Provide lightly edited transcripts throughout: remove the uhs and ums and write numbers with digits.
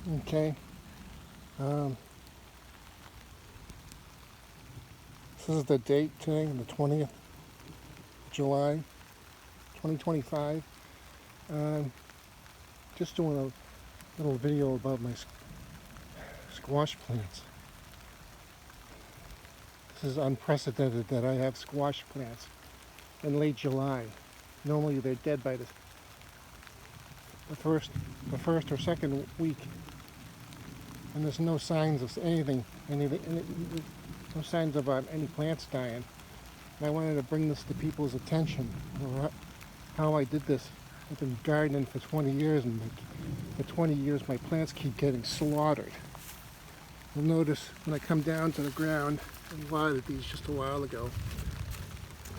Okay. Um, this is the date today, the 20th of July, 2025. Um, just doing a little video about my squash plants. This is unprecedented that I have squash plants in late July. Normally they're dead by the first or second week, and there's no signs of anything, no signs of any plants dying. And I wanted to bring this to people's attention, how I did this. I've been gardening for 20 years, and for 20 years my plants keep getting slaughtered. You'll notice when I come down to the ground, I watered these just a while ago,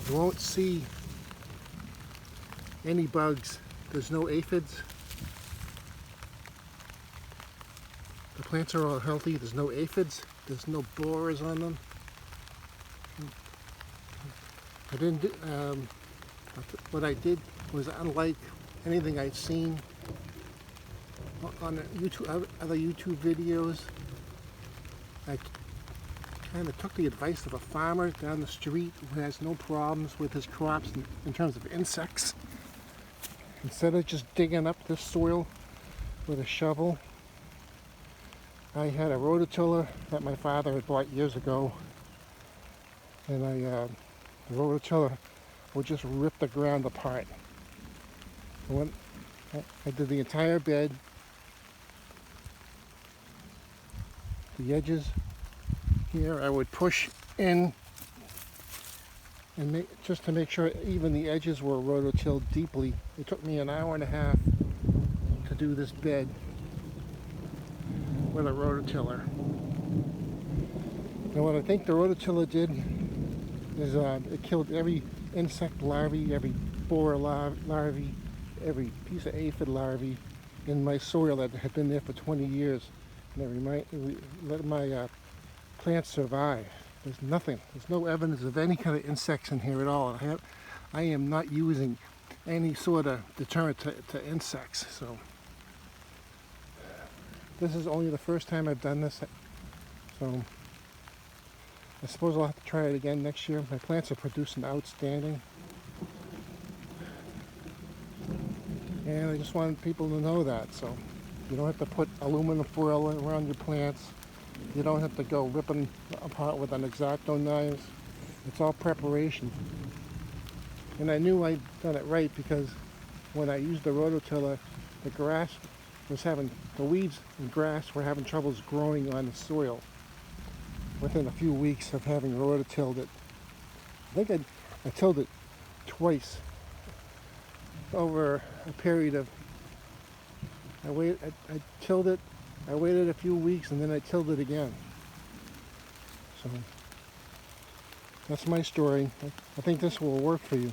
you won't see any bugs. There's no aphids. The plants are all healthy. There's no aphids. There's no borers on them. What I did was, unlike anything I've seen on other YouTube videos, I kind of took the advice of a farmer down the street who has no problems with his crops in terms of insects. Instead of just digging up this soil with a shovel, I had a rototiller that my father had bought years ago, and the rototiller would just rip the ground apart. And I did the entire bed, the edges here I would push in, and just to make sure even the edges were rototilled deeply. It took me an hour and a half to do this bed with a rototiller. And what I think the rototiller did is it killed every insect larvae, every borer larvae, every piece of aphid larvae in my soil that had been there for 20 years. And it let my plants survive. There's nothing. There's no evidence of any kind of insects in here at all. I am not using any sort of deterrent to insects. So this is only the first time I've done this. So I suppose I'll have to try it again next year. My plants are producing outstanding. And I just wanted people to know that. So you don't have to put aluminum foil around your plants. You don't have to go ripping apart with an X-Acto knives. It's all preparation. And I knew I'd done it right because when I used the rototiller, the weeds and grass were having troubles growing on the soil. Within a few weeks of having rototilled it, I think I tilled it twice over a period of. I tilled it. I waited a few weeks and then I tilled it again. So that's my story. I think this will work for you.